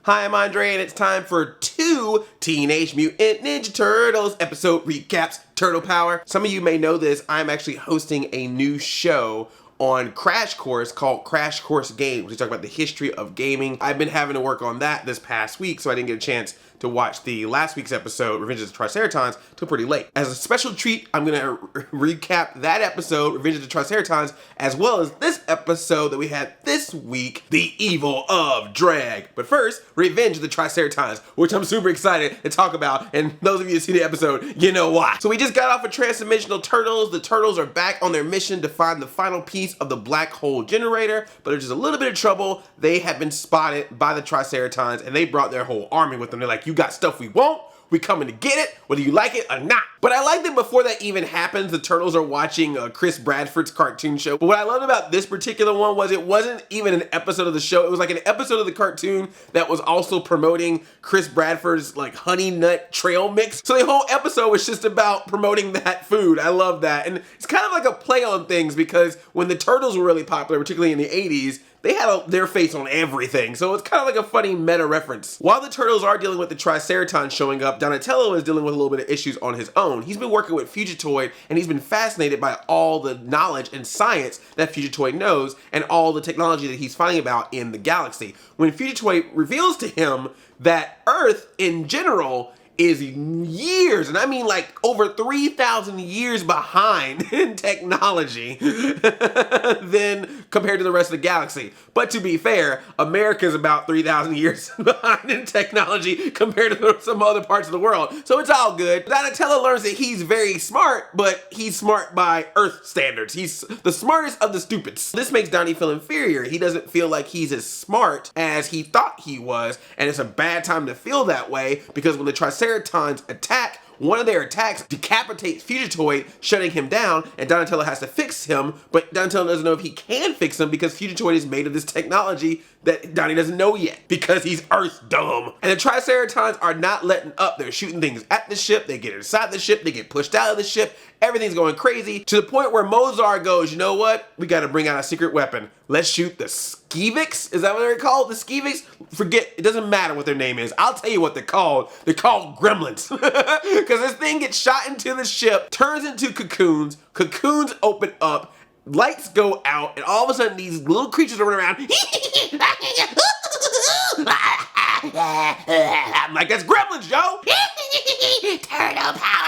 Hi, I'm Andre, and it's time for 2 Teenage Mutant Ninja Turtles episode recaps, Turtle Power. Some of you may know this, I'm actually hosting a new show on Crash Course called Crash Course Games. We talk about the history of gaming. I've been having to work on that this past week, so I didn't get a chance to watch the last week's episode, Revenge of the Triceratons, till pretty late. As a special treat, I'm gonna recap that episode, Revenge of the Triceratons, as well as this episode that we had this week, The Evil of Drag. But first, Revenge of the Triceratons, which I'm super excited to talk about, and those of you who see the episode, you know why. So we just got off of Transdimensional Turtles. The Turtles are back on their mission to find the final piece of the black hole generator, but there's just a little bit of trouble. They have been spotted by the Triceratons, and they brought their whole army with them. They're like, you got stuff we want, we coming to get it, whether you like it or not. But I like that before that even happens, the Turtles are watching Chris Bradford's cartoon show. But what I loved about this particular one was it wasn't even an episode of the show. It was like an episode of the cartoon that was also promoting Chris Bradford's like honey nut trail mix. So the whole episode was just about promoting that food. I love that. And it's kind of like a play on things because when the Turtles were really popular, particularly in the 80s, they had their face on everything, so it's kind of like a funny meta reference. While the Turtles are dealing with the Triceratons showing up, Donatello is dealing with a little bit of issues on his own. He's been working with Fugitoid, and he's been fascinated by all the knowledge and science that Fugitoid knows, and all the technology that he's finding about in the galaxy. When Fugitoid reveals to him that Earth, in general, is years, and I mean like over 3,000 years behind in technology than compared to the rest of the galaxy. But to be fair, America is about 3,000 years behind in technology compared to some other parts of the world. So it's all good. Donatello learns that he's very smart, but he's smart by Earth standards. He's the smartest of the stupids. This makes Donnie feel inferior. He doesn't feel like he's as smart as he thought he was, and it's a bad time to feel that way because when the Triceratons attack, one of their attacks decapitates Fugitoid, shutting him down, and Donatello has to fix him, but Donatello doesn't know if he can fix him because Fugitoid is made of this technology that Donnie doesn't know yet because he's Earth dumb. And the Triceratons are not letting up. They're shooting things at the ship, they get inside the ship, they get pushed out of the ship, everything's going crazy, to the point where Mozart goes, you know what? We gotta bring out a secret weapon. Let's shoot the Skivix? Is that what they're called? The Skivix? Forget, it doesn't matter what their name is. I'll tell you what they're called. They're called Gremlins. Because this thing gets shot into the ship, turns into cocoons, cocoons open up, lights go out, and all of a sudden these little creatures are running around. I'm like, that's Gremlins, yo! Turtle power!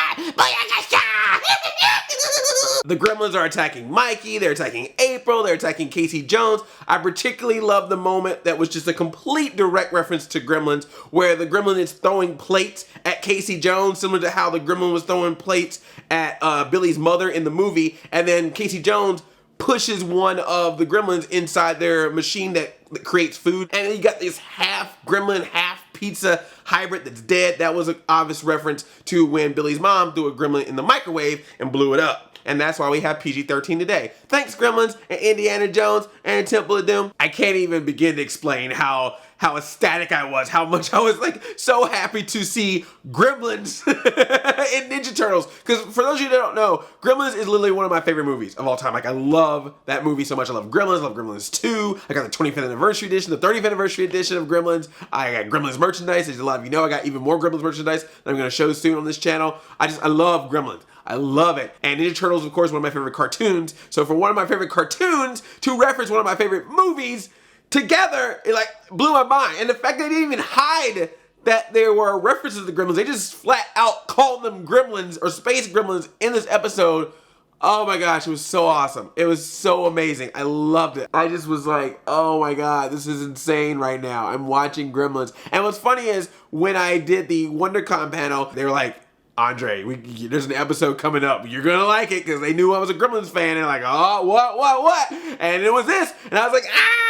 The Gremlins are attacking Mikey, they're attacking April, they're attacking Casey Jones. I particularly love the moment that was just a complete direct reference to Gremlins, where the Gremlin is throwing plates at Casey Jones, similar to how the Gremlin was throwing plates at Billy's mother in the movie, and then Casey Jones pushes one of the Gremlins inside their machine that creates food, and then you got this half Gremlin, half pizza hybrid that's dead. That was an obvious reference to when Billy's mom threw a Gremlin in the microwave and blew it up. And that's why we have PG-13 today. Thanks, Gremlins and Indiana Jones and Temple of Doom. I can't even begin to explain how ecstatic I was, how much I was like so happy to see Gremlins in Ninja Turtles. Because for those of you that don't know, Gremlins is literally one of my favorite movies of all time. Like, I love that movie so much. I love Gremlins, I love Gremlins 2. I got the 25th anniversary edition, the 30th anniversary edition of Gremlins. I got Gremlins merchandise. As a lot of you know, I got even more Gremlins merchandise that I'm gonna show soon on this channel. I love Gremlins. I love it. And Ninja Turtles, of course, one of my favorite cartoons. So for one of my favorite cartoons to reference one of my favorite movies together, it like blew my mind. And the fact they didn't even hide that there were references to Gremlins, they just flat out called them Gremlins or Space Gremlins in this episode. Oh my gosh, it was so awesome. It was so amazing. I loved it. I just was like, oh my God, this is insane right now. I'm watching Gremlins. And what's funny is when I did the WonderCon panel, they were like, Andre, there's an episode coming up. You're gonna like it, because they knew I was a Gremlins fan. And they're like, oh, what? And it was this. And I was like, ah!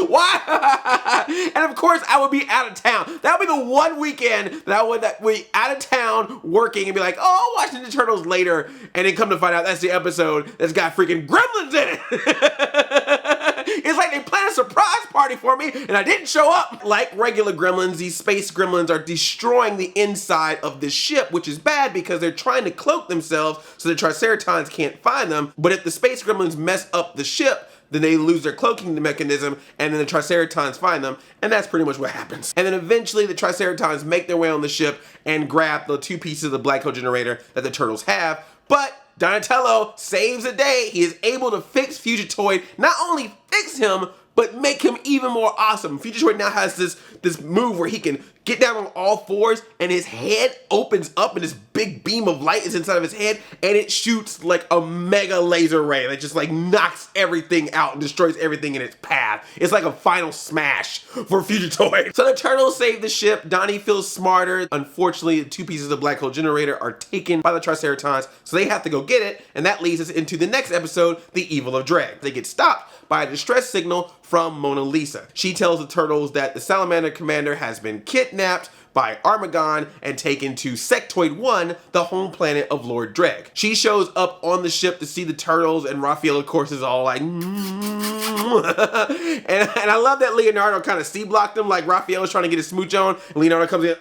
Why? And of course, I would be out of town. That would be the one weekend that I would be out of town working and be like, oh, I'll watch Ninja Turtles later. And then come to find out that's the episode that's got freaking Gremlins in it. It's like they planned a surprise party for me and I didn't show up. Like regular Gremlins, these space Gremlins are destroying the inside of this ship, which is bad because they're trying to cloak themselves so the Triceratons can't find them. But if the space Gremlins mess up the ship, then they lose their cloaking mechanism, and then the Triceratons find them, and that's pretty much what happens. And then eventually the Triceratons make their way on the ship and grab the 2 pieces of the black hole generator that the turtles have, but Donatello saves the day. He is able to fix Fugitoid, not only fix him, but make him even more awesome. Fugitoid now has this move where he can get down on all fours and his head opens up and this big beam of light is inside of his head and it shoots like a mega laser ray that just like knocks everything out and destroys everything in its path. It's like a final smash for Fugitoid. So the turtles save the ship. Donnie feels smarter. Unfortunately, the 2 pieces of the black hole generator are taken by the Triceratons, so they have to go get it, and that leads us into the next episode, The Evil of Dreg. They get stopped by a distress signal from Mona Lisa. She tells the turtles that the Salamander Commander has been kidnapped by Armagon and taken to Sectoid 1, the home planet of Lord Dreg. She shows up on the ship to see the turtles, and Raphael, of course, is all like, and I love that Leonardo kind of C-blocked him, like Raphael was trying to get his smooch on, and Leonardo comes in,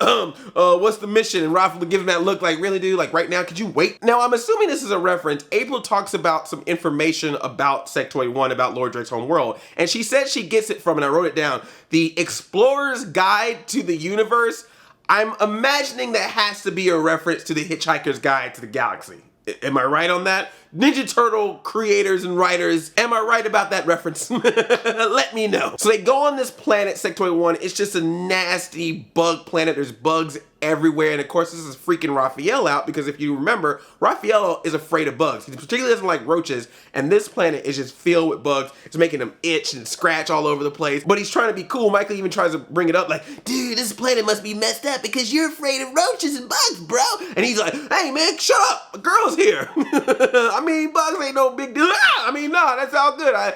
what's the mission? And Raphael gives him that look like, really, dude? Like, right now, could you wait? Now, I'm assuming this is a reference. April talks about some information about Sectoid 1, about Lord Dreg's home world, and she said she gets it from, and I wrote it down, the Explorer's Guide to the Universe. I'm imagining that has to be a reference to the Hitchhiker's Guide to the Galaxy. Am I right on that? Ninja Turtle creators and writers, am I right about that reference? Let me know. So they go on this planet, Sectoid 1. It's just a nasty bug planet. There's bugs everywhere. And of course, this is freaking Raphael out because if you remember, Raphael is afraid of bugs. He particularly doesn't like roaches. And this planet is just filled with bugs. It's making him itch and scratch all over the place. But he's trying to be cool. Michael even tries to bring it up like, dude, this planet must be messed up because you're afraid of roaches and bugs, bro. And he's like, hey man, shut up. A girl's here. I mean, bugs ain't no big deal. I mean, nah, that's all good. I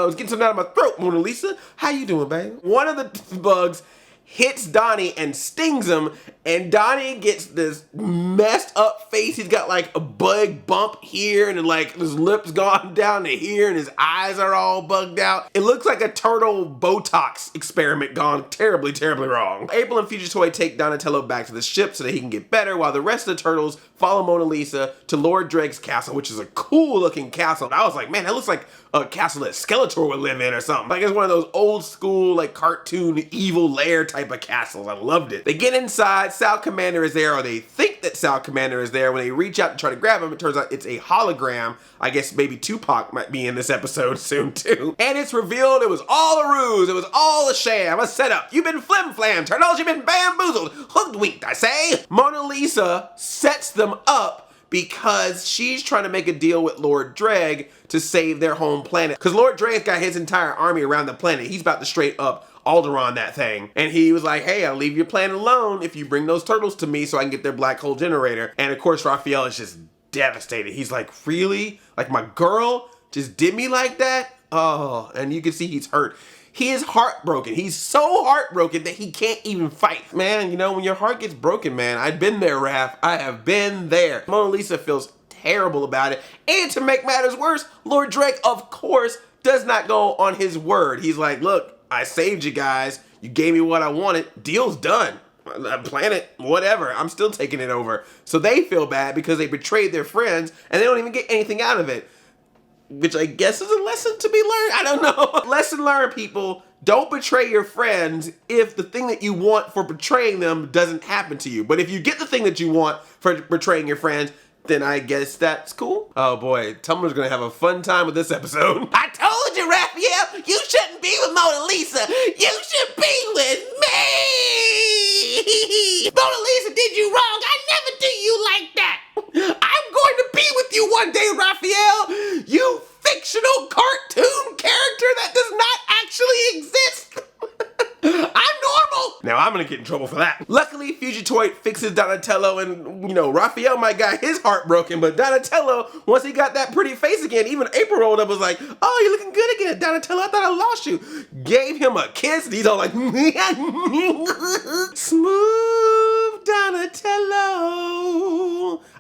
was getting something out of my throat, Mona Lisa. How you doing, babe? One of the bugs hits Donnie and stings him, and Donnie gets this messed up face. He's got like a bug bump here, and then like his lips gone down to here, and his eyes are all bugged out. It looks like a turtle Botox experiment gone terribly, terribly wrong. April and Fugitoid take Donatello back to the ship so that he can get better, while the rest of the turtles follow Mona Lisa to Lord Dreg's castle, which is a cool looking castle. I was like, man, that looks like a castle that Skeletor would live in or something. Like it's one of those old school, like cartoon evil lair type of castles. I loved it. They get inside, Sal Commander is there, or they think that Sal Commander is there. When they reach out to try to grab him, it turns out it's a hologram. I guess maybe Tupac might be in this episode soon too. And it's revealed it was all a ruse. It was all a sham, a setup. You've been flim-flam, turtles. You've been bamboozled. Hoodwinked, I say. Mona Lisa sets them up because she's trying to make a deal with Lord Dreg to save their home planet. Because Lord Dreg's got his entire army around the planet. He's about to straight up Alderaan that thing. And he was like, hey, I'll leave your planet alone if you bring those turtles to me so I can get their black hole generator. And of course, Raphael is just devastated. He's like, really? Like my girl just did me like that? Oh, and you can see he's hurt. He is heartbroken. He's so heartbroken that he can't even fight. Man, you know, when your heart gets broken, man, I've been there, Raph. I have been there. Mona Lisa feels terrible about it. And to make matters worse, Lord Dreg, of course, does not go on his word. He's like, look, I saved you guys. You gave me what I wanted. Deal's done. Planet, whatever. I'm still taking it over. So they feel bad because they betrayed their friends and they don't even get anything out of it. Which I guess is a lesson to be learned. I don't know. Lesson learned, people. Don't betray your friends if the thing that you want for betraying them doesn't happen to you. But if you get the thing that you want for betraying your friends, then I guess that's cool. Oh boy, Tumblr's gonna have a fun time with this episode. I told you, Raphael, you shouldn't be with Mona Lisa. You should be with me. Mona Lisa did you wrong. I never do you like that. I'm going to be with you one day, Raphael. You fictional cartoon character that does not actually exist. I'm normal. Now I'm gonna get in trouble for that. Luckily, Fugitoid fixes Donatello, and you know, Raphael might got his heart broken, but Donatello, once he got that pretty face again, even April rolled up, was like, oh, you're looking good again, Donatello. I thought I lost you. Gave him a kiss, and he's all like, smooth Donatello.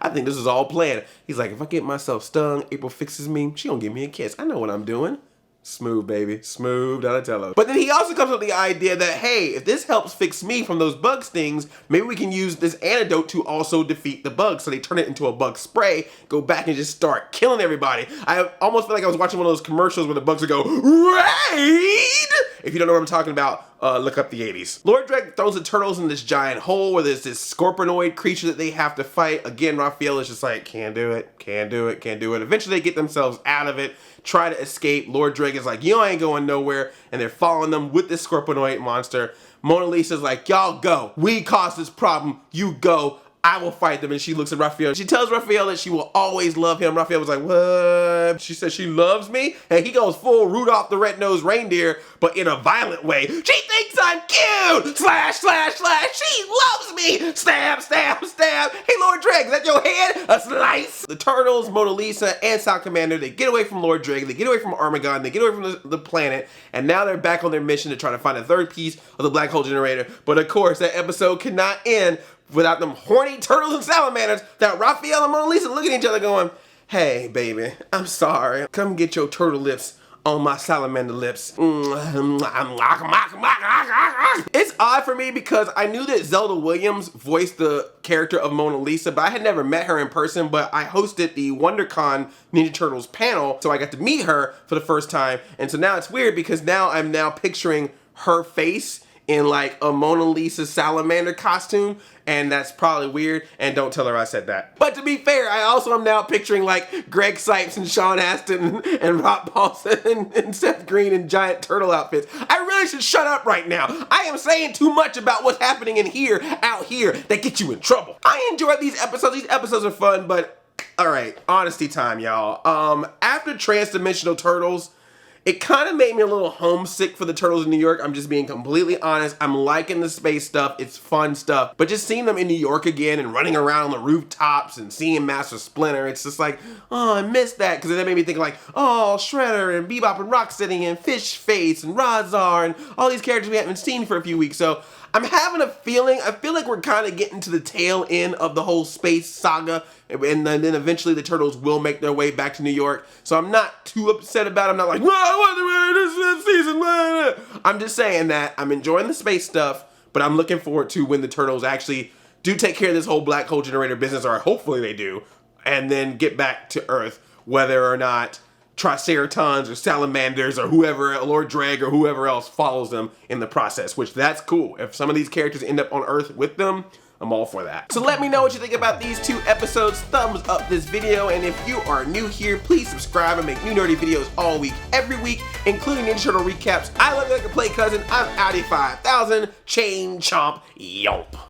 I think this is all planned. He's like, if I get myself stung, April fixes me, she gonna give me a kiss. I know what I'm doing. Smooth, baby. Smooth Donatello. But then he also comes up with the idea that, hey, if this helps fix me from those bug stings, maybe we can use this antidote to also defeat the bugs. So they turn it into a bug spray, go back and just start killing everybody. I almost feel like I was watching one of those commercials where the bugs would go, raid! If you don't know what I'm talking about, look up the 80s. Lord Dreg throws the turtles in this giant hole where there's this scorpionoid creature that they have to fight. Again, Raphael is just like, can't do it, can't do it, can't do it. Eventually they get themselves out of it, try to escape. Lord Dreg is like, you ain't going nowhere, and they're following them with this scorpionoid monster. Mona Lisa's like, y'all go. We caused this problem, you go. I will fight them. And she looks at Raphael. She tells Raphael that she will always love him. Raphael was like, what? She says she loves me? And he goes full Rudolph the Red-Nosed Reindeer, but in a violent way. She thinks I'm cute! Slash, slash, slash. She loves me! Stab, stab, stab. Hey, Lord Dreg, is that your head? A slice? The turtles, Mona Lisa, and South Commander, they get away from Lord Dreg. They get away from Armageddon. They get away from the planet. And now they're back on their mission to try to find a third piece of the black hole generator. But of course, that episode cannot end without them horny turtles and salamanders, that Raphael and Mona Lisa looking at each other going, hey, baby, I'm sorry. Come get your turtle lips on my salamander lips. It's odd for me because I knew that Zelda Williams voiced the character of Mona Lisa, but I had never met her in person, but I hosted the WonderCon Ninja Turtles panel, so I got to meet her for the first time. And so now it's weird because now I'm picturing her face in like a Mona Lisa salamander costume, and that's probably weird, and don't tell her I said that. But to be fair, I also am now picturing like Greg Sipes and Sean Astin and Rob Paulson and Seth Green in giant turtle outfits. I really should shut up right now. I am saying too much about what's happening in here, out here, that gets you in trouble. I enjoyed these episodes. These episodes are fun, but all right, honesty time, y'all. After Transdimensional Turtles, it kind of made me a little homesick for the Turtles in New York. I'm just being completely honest. I'm liking the space stuff. It's fun stuff. But just seeing them in New York again and running around on the rooftops and seeing Master Splinter, it's just like, oh, I missed that. Because that made me think like, oh, Shredder and Bebop and Rocksteady and Fish Face and Razar and all these characters we haven't seen for a few weeks. So I'm having a feeling, I feel like we're kind of getting to the tail end of the whole space saga, and then eventually the Turtles will make their way back to New York. So I'm not too upset about it. I'm not like, this season. I'm just saying that I'm enjoying the space stuff, but I'm looking forward to when the Turtles actually do take care of this whole black hole generator business, or hopefully they do, and then get back to Earth, whether or not Triceratons or Salamanders or whoever, Lord Dreg or whoever else follows them in the process, which that's cool. If some of these characters end up on Earth with them, I'm all for that. So let me know what you think about these two episodes. Thumbs up this video, and if you are new here, please subscribe. I make new nerdy videos all week, every week, including Ninja Turtle recaps. I love you like a play cousin. I'm Audi 5000. Chain chomp, yomp.